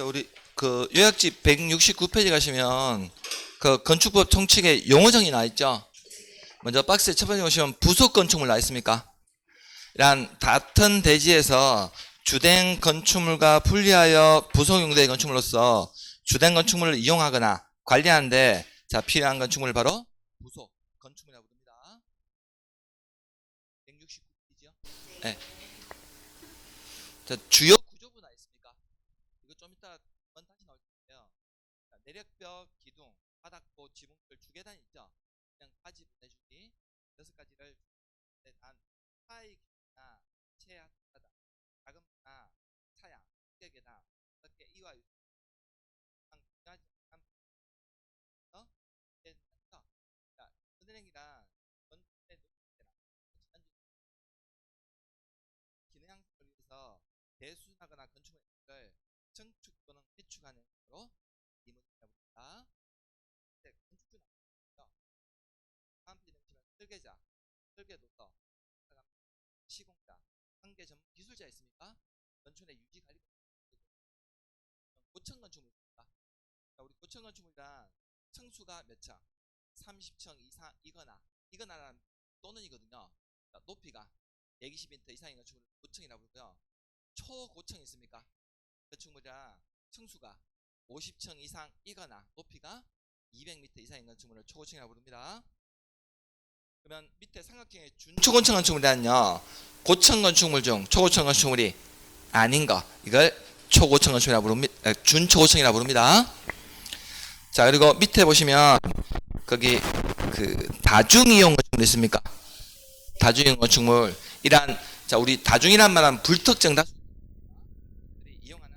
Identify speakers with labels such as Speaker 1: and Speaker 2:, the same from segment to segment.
Speaker 1: 자, 우리 그 요약집 169페이지 가시면 그 건축법 총칙에 용어정이 나와 있죠. 먼저 박스에 첫 번째 보시면 부속 건축물 나와 있습니까? 이란 같은 대지에서 주된 건축물과 분리하여 부속 용도의 건축물로서 주된 건축물을 이용하거나 관리하는데 자 필요한 건축물을 바로 부속 건축물이라고 부릅니다. 169페이지요. 네. 자, 주요 구조부 나와 있습니까? 이거 좀 이따 다시 나올 텐데요. 자, 내력벽, 기둥, 바닥보, 지붕들 주계단 있죠. 그냥 바지 보내주기 6가지를 단 하의 기둥이나 최하 바닥, 작은 나 차양, 계단 어떻게 이와 중요하지 않은 자, 은행이란 건축의 높이나 기능 향상을 위해서 대수하거나 건축물을 증축 또는 해축하는 것으로 이 문제가 봅니다. 건축주는 다음 페이지 보시면 설계자, 설계도서, 시공자, 관계 전문 기술자 있습니까? 건축의 유지 관리 고층 건축물입니다. 자, 우리 고층 건축물이란 층수가 몇 층? 30층 이거나 또는이거든요. 자, 높이가 120m 이상인 건축물을 고층이라고 부르고요. 초고층 있습니까? 건축물이랑 층수가 50층 이상이거나 높이가 200m 이상인 건축물을 초고층이라고 부릅니다. 그러면 밑에 삼각형의 준초고층 건축물이란요, 고층 건축물 중 초고층 건축물이 아닌 거, 이걸 초고층 건축이라고 부릅니다. 준초고층이라고 부릅니다. 자, 그리고 밑에 보시면 거기 그 다중이용 건축물 있습니까? 다중이용 건축물 이란 자 우리 다중이란 말은 불특정 다수 이용하는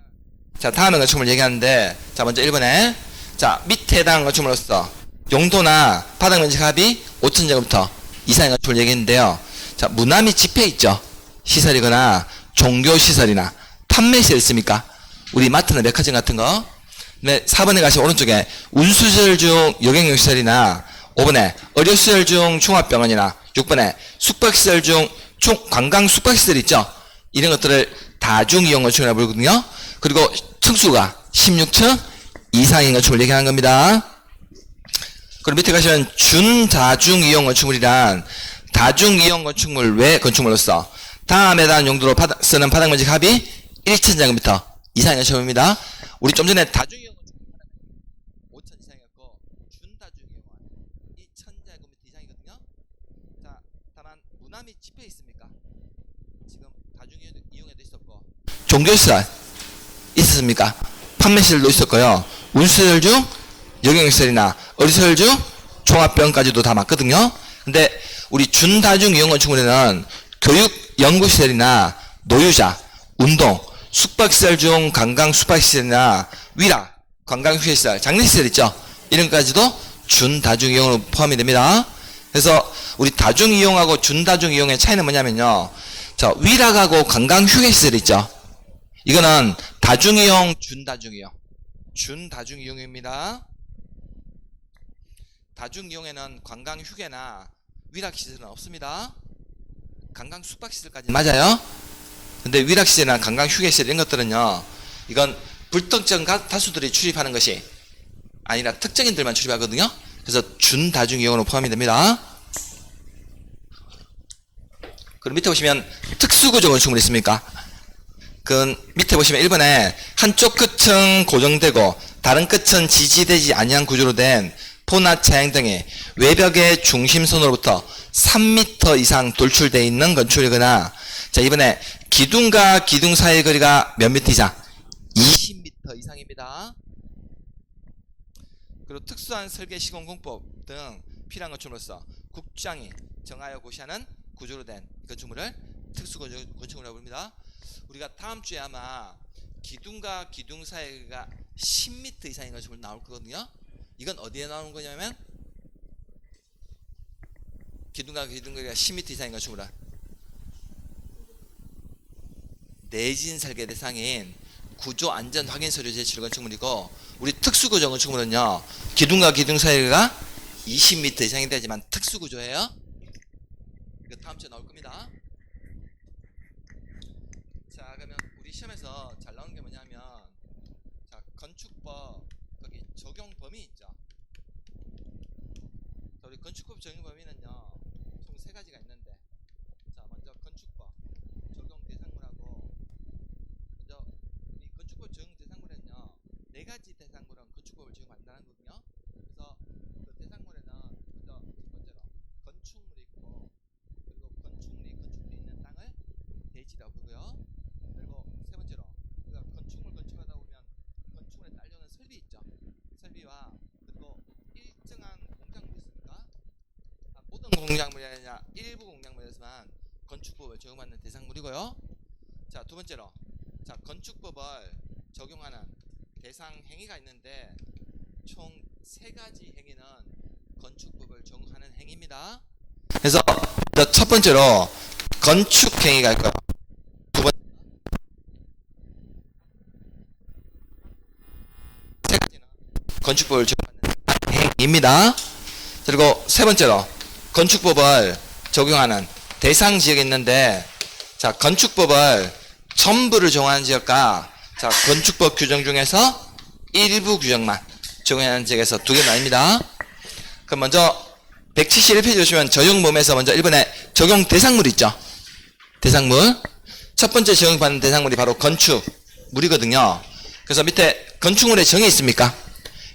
Speaker 1: 자 다음에 건축물 얘기하는데 자 먼저 1번에 자 밑에 해당하는 건축물로서 용도나 바닥 면적 합이 5,000제곱미터 이상의 건축물 얘기했는데요. 자 문화 및 집회 있죠. 시설이거나 종교시설이나 판매시설 있습니까? 우리 마트나 백화점 같은 거. 네, 4번에 가시면 오른쪽에 운수시설 중 여객용시설이나 5번에 의료시설 중 종합병원이나 6번에 숙박시설 중 관광 숙박시설 있죠. 이런 것들을 다중이용 건축이라고 부르거든요. 그리고 층수가 16층 이상인 건축을 얘기하는 겁니다. 그리고 밑에 가시면 준다중이용 건축물이란 다중이용 건축물 외 건축물로서 다음에 대한 용도로 쓰는 바닥 면적 합이 1,000제곱미터 이상인 건축물입니다. 우리 좀 전에 다중이용 건축물 5,000 이상이었고 준다중이용은 2,000제곱미터 이상이거든요. 자, 다만 문화 및 집회 있습니까? 지금 다중이용에도 있었고 종교시설 있었습니까? 판매시설도 있었고요. 운수시설 중 여객시설이나 의료시설 중 종합병원까지도 다 맞거든요. 근데 우리 준다중이용 건축물에는 교육 연구시설이나 노유자, 운동, 숙박시설 중 관광 숙박시설이나 위락, 관광휴게시설, 장례시설 있죠. 이런 것까지도 준다중이용으로 포함이 됩니다. 그래서 우리 다중이용하고 준다중이용의 차이는 뭐냐면요. 자, 위락하고 관광휴게시설 있죠. 이거는 다중이용, 준다중이용입니다. 다중이용에는 관광휴게나 위락시설은 없습니다. 관광 숙박시설까지 맞아요. 근데 위락시설이나 관광휴게시설 이런 것들은요, 이건 불특정 다수들이 출입하는 것이 아니라 특정인들만 출입하거든요. 그래서 준다중이용으로 포함이 됩니다. 그리고 밑에 보시면 특수구조 건축물 있습니까? 그 밑에 보시면 1번에 한쪽 끝은 고정되고 다른 끝은 지지되지 아니한 구조로 된 포나 차양 등의 외벽의 중심선으로부터 3m 이상 돌출되어 있는 건축이거나 자 이번에 기둥과 기둥 사이의 거리가 몇 미터 이상? 20m 이상입니다. 그리고 특수한 설계 시공 공법 등 필요한 건축물로서 국장이 정하여 고시하는 구조로 된 건축물을 특수건축물이라고 부릅니다. 우리가 다음 주에 아마 기둥과 기둥 사이가 10m 이상인 건축물 나올 거거든요. 이건 어디에 나오는 거냐면 기둥과 기둥 거리가 10m 이상인 건축물은 내진 설계 대상인 구조 안전 확인 서류 제출 건축물이고 우리 특수구조 건축물은요 기둥과 기둥 사이가 20m 이상이 되지만 특수구조예요. 이거 다음 주에 나올 겁니다. 자 그러면 우리 시험에서 잘 나오는 게 뭐냐면 자 건축법 거기 적용 범위 있죠. 자, 우리 건축법 적용 범위는요 총 3가지가 있는데, 자 먼저 건축법 적용 대상물하고, 먼저 이 건축법 적용 대상물에는요 4가지 대상물은 건축법을 적용한다는 거거든요. 그래서 그 대상물에는 먼저 첫 번째로 건축물이 있고, 그리고 건축물이 건축되어 있는 땅을 대지라고 부르고요. 그리고 세 번째로 우리가 건축물 건축하다 보면 건축물에 딸려오는 설비 있죠. 설비와 그리고 일정한 공작물이 있습니까? 모든 공작물이 아니라 일부 공작물에서만 건축법을 적용받는 대상물이고요. 자, 두 번째로, 자 건축법을 적용하는 대상 행위가 있는데 총 3가지 행위는 건축법을 적용하는 행위입니다. 그래서 첫 번째로 건축 행위가 있고요. 두 번째, 세 가지는 건축법을 적용하는 행위입니다. 그리고 세 번째로 건축법을 적용하는 대상 지역이 있는데, 자 건축법을 전부를 적용하는 지역과 자 건축법 규정 중에서 일부 규정만 적용하는 지역에서 2개 나뉩니다. 그럼 먼저 171페이지 보시면 적용범위에서 먼저 1번에 적용 대상물 있죠. 대상물. 첫 번째 적용받는 대상물이 바로 건축물이거든요. 그래서 밑에 건축물의 정의 있습니까?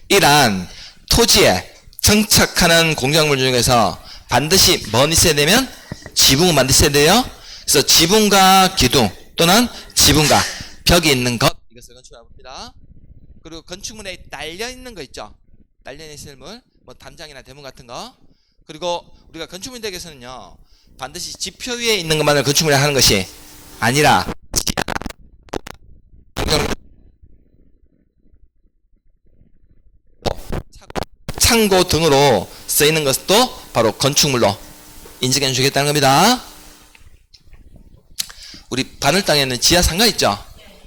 Speaker 1: 이란 토지에 정착하는 공작물 중에서 반드시 뭐는 있어야 되면 지붕은 반드시 있어야 돼요. 그래서 지붕과 기둥 또는 지붕과 벽이 있는 것, 이것을 건축이라고 합니다. 그리고 건축물에 딸려있는 거 있죠. 딸려있는 실물, 뭐 담장이나 대문 같은 거. 그리고 우리가 건축물 대학에서는요 반드시 지표 위에 있는 것만을 건축물이라 하는 것이 아니라 창고 등으로 쓰이는 것도 바로 건축물로 인정해 주겠다는 겁니다. 우리 바늘 땅에는 지하 상가 있죠.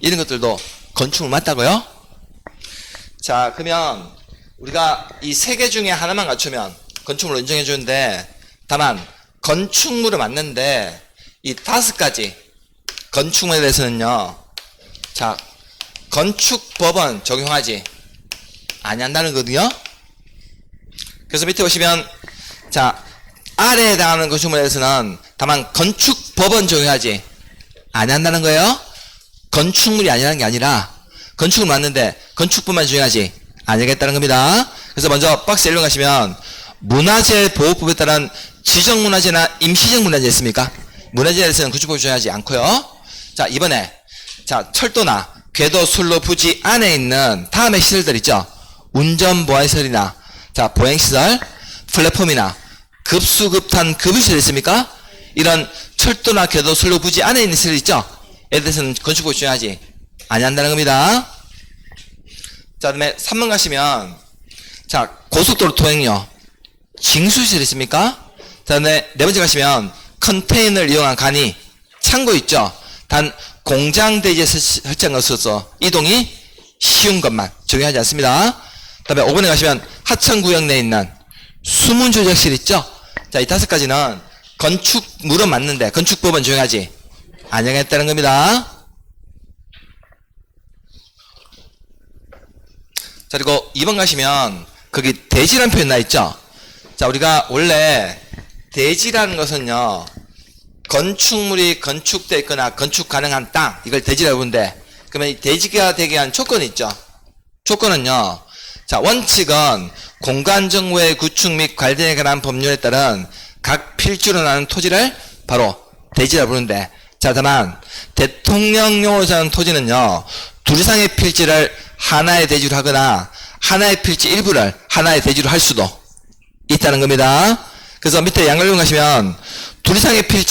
Speaker 1: 이런 것들도 건축물 맞다고요? 자, 그러면 우리가 이 3개 중에 하나만 갖추면 건축물로 인정해 주는데, 다만 건축물은 맞는데 이 5가지 건축물에 대해서는요 자 건축법은 적용하지 아니한다는 거거든요. 그래서 밑에 보시면 자 아래에 해당하는 건축물에 대해서는 다만 건축법은 적용하지 아니한다는 거예요. 건축물이 아니라는 게 아니라 건축물 맞는데 건축법만 적용하지 아니겠다는 겁니다. 그래서 먼저 박스 1로 가시면 문화재 보호법에 따른 지정문화재나 임시정문화재 있습니까? 문화재에 대해서는 건축법을 적용하지 않고요. 자 이번에 자 철도나 궤도, 술로, 부지 안에 있는 다음의 시설들 있죠. 운전보안시설이나 자 보행시설, 플랫폼이나 급수급탄 급유시설 있습니까? 이런 철도나 궤도, 술로, 부지 안에 있는 시설 있죠. 에 대해서는 건축법을 적용하지 아니한다는 겁니다. 자 다음에 3번 가시면 자 고속도로 통행료 징수시설 있습니까? 자 다음에 4번째 가시면 컨테이너를 이용한 간이 창고 있죠. 단 공장대지에 설치한 것으로서 이동이 쉬운 것만 적용하지 않습니다. 그 다음에 5번에 가시면 하천구역 내에 있는 수문조작실 있죠. 자 이 5가지는 건축물은 맞는데 건축법은 적용하지 아니하겠다는 겁니다. 자 그리고 2번 가시면 거기 대지라는 표현 나있죠. 자 우리가 원래 대지라는 것은요 건축물이 건축되어 있거나 건축 가능한 땅, 이걸 대지라고 부르는데, 그러면 이 대지가 되게 한 조건이 있죠. 조건은요 자 원칙은 공간정보의 구축 및 관리에 관한 법률에 따른 각 필지로 나는 토지를 바로 대지라고 부르는데, 자 다만 대통령령으로 정한 토지는요 2 이상의 필지를 하나의 대지로 하거나 하나의 필지 일부를 하나의 대지로 할 수도 있다는 겁니다. 그래서 밑에 양갈용 가시면 2 이상의 필지